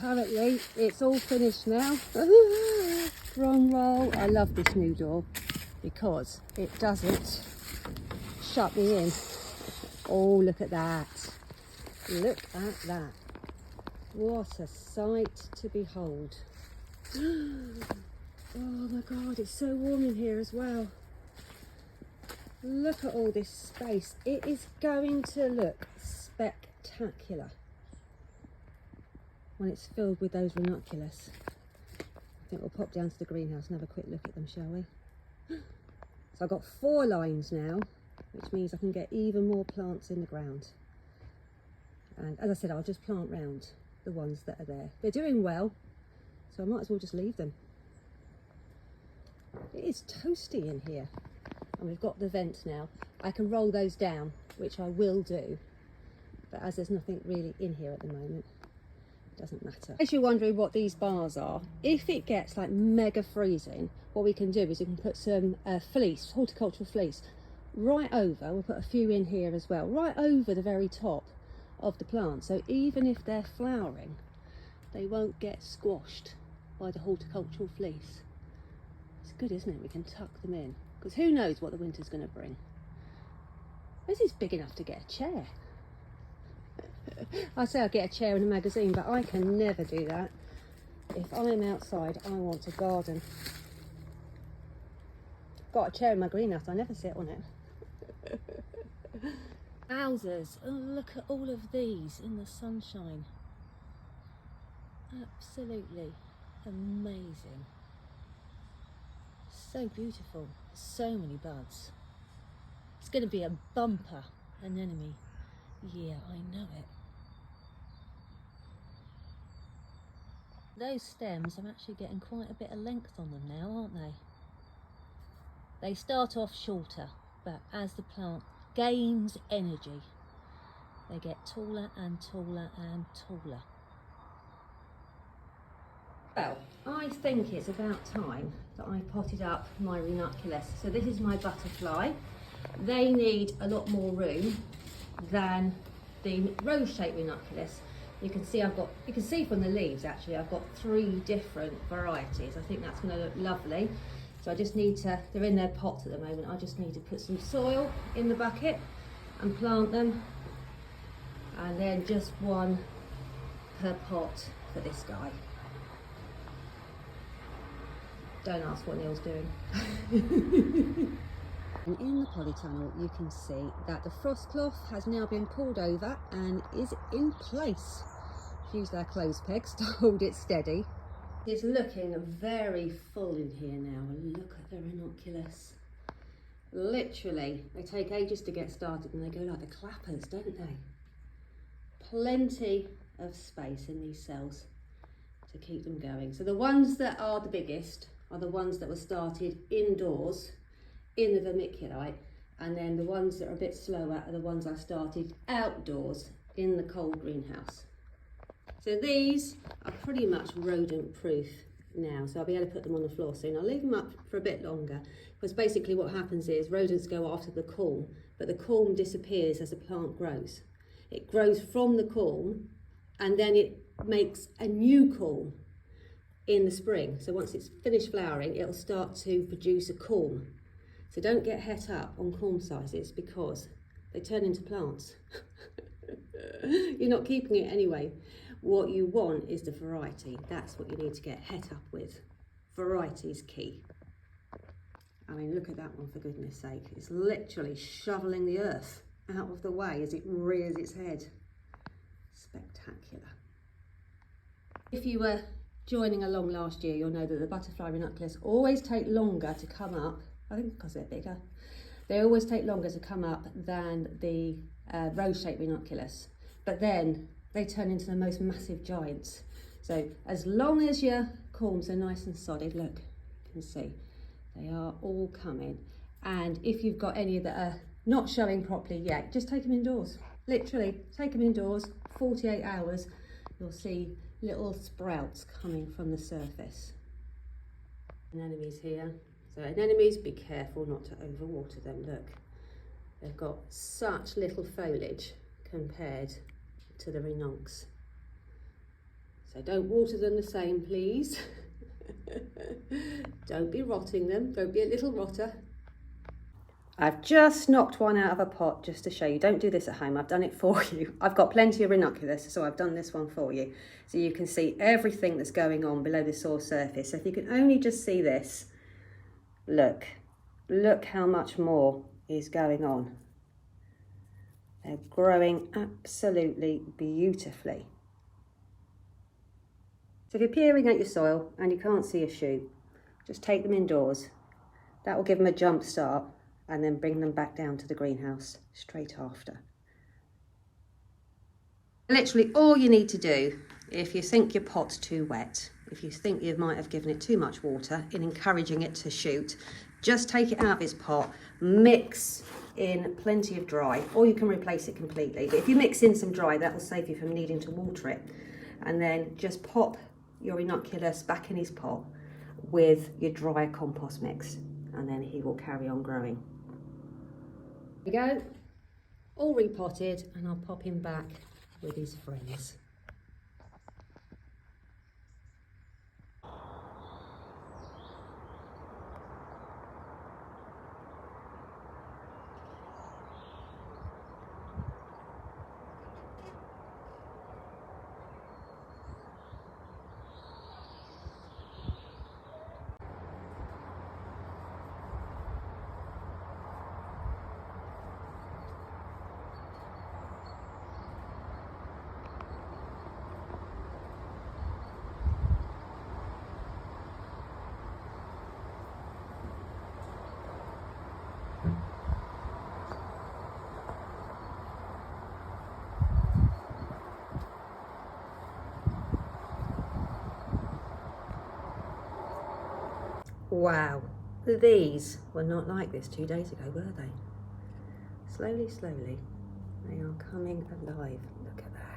Apparently it's all finished now. Drum roll. I love this new door because it doesn't shut me in. Oh, look at that. Look at that. What a sight to behold. Oh my God, it's so warm in here as well. Look at all this space. It is going to look spectacular when it's filled with those ranunculus. I think we'll pop down to the greenhouse and have a quick look at them, shall we? So I've got 4 lines now, which means I can get even more plants in the ground. And as I said, I'll just plant round the ones that are there. They're doing well, so I might as well just leave them. It is toasty in here. And we've got the vents now. I can roll those down, which I will do. But as there's nothing really in here at the moment, it doesn't matter. As you're wondering what these bars are, if it gets like mega freezing, what we can do is we can put some fleece, horticultural fleece, right over. We'll put a few in here as well, right over the very top of the plant. So even if they're flowering, they won't get squashed by the horticultural fleece. It's good, isn't it? We can tuck them in, because who knows what the winter's going to bring. This is big enough to get a chair. I say I get a chair in a magazine, but I can never do that. If I'm outside, I want to garden. Got a chair in my greenhouse, I never sit on it. Wowzers, oh, look at all of these in the sunshine. Absolutely amazing. So beautiful, so many buds. It's going to be a bumper anemone. Yeah, I know it. Those stems are actually getting quite a bit of length on them now, aren't they? They start off shorter, but as the plant gains energy, they get taller and taller and taller. Well, I think it's about time that I potted up my ranunculus. So this is my butterfly. They need a lot more room than the rose-shaped ranunculus. You can see from the leaves actually, I've got 3 different varieties. I think that's going to look lovely. So I just need to, they're in their pots at the moment, I just need to put some soil in the bucket and plant them. And then just 1 per pot for this guy. Don't ask what Neil's doing. And in the polytunnel you can see that the frost cloth has now been pulled over and is in place. Use their clothes pegs to hold it steady. It's looking very full in here now. Look at the ranunculus. Literally, they take ages to get started and they go like the clappers, don't they? Plenty of space in these cells to keep them going. So the ones that are the biggest are the ones that were started indoors in the vermiculite, and then the ones that are a bit slower are the ones I started outdoors in the cold greenhouse. So these are pretty much rodent proof now, so I'll be able to put them on the floor soon. I'll leave them up for a bit longer, because basically what happens is rodents go after the culm, but the culm disappears as the plant grows. It grows from the culm and then it makes a new culm in the spring. So once it's finished flowering, it'll start to produce a culm. So don't get het up on culm sizes because they turn into plants. You're not keeping it anyway. What you want is the variety. That's what you need to get het up with. Variety is key. I mean, look at that one, for goodness sake. It's literally shoveling the earth out of the way as it rears its head. Spectacular. If you were joining along last year, you'll know that the butterfly ranunculus always take longer to come up. I think because they're bigger. They always take longer to come up than the rose-shaped ranunculus. But then they turn into the most massive giants. So as long as your culms are nice and solid, look, you can see, they are all coming. And if you've got any that are not showing properly yet, just take them indoors. Literally, take them indoors, 48 hours, you'll see little sprouts coming from the surface. Anemones here. So anemones, be careful not to overwater them. Look, they've got such little foliage compared to the ranuncs. So don't water them the same, please. Don't be rotting them, don't be a little rotter. I've just knocked one out of a pot just to show you. Don't do this at home, I've done it for you. I've got plenty of ranunculus, so I've done this one for you. So you can see everything that's going on below the soil surface. So if you can only just see this, look how much more is going on. They're growing absolutely beautifully. So if you're peering at your soil and you can't see a shoot, just take them indoors. That will give them a jump start and then bring them back down to the greenhouse straight after. Literally all you need to do, if you think your pot's too wet, if you think you might have given it too much water in encouraging it to shoot, just take it out of its pot, mix in plenty of dry, or you can replace it completely. But if you mix in some dry, that will save you from needing to water it. And then just pop your ranunculus back in his pot with your dry compost mix, and then he will carry on growing. There we go, all repotted, and I'll pop him back with his friends. Wow, these were not like this 2 days ago, were they? Slowly, slowly, they are coming alive. Look at that.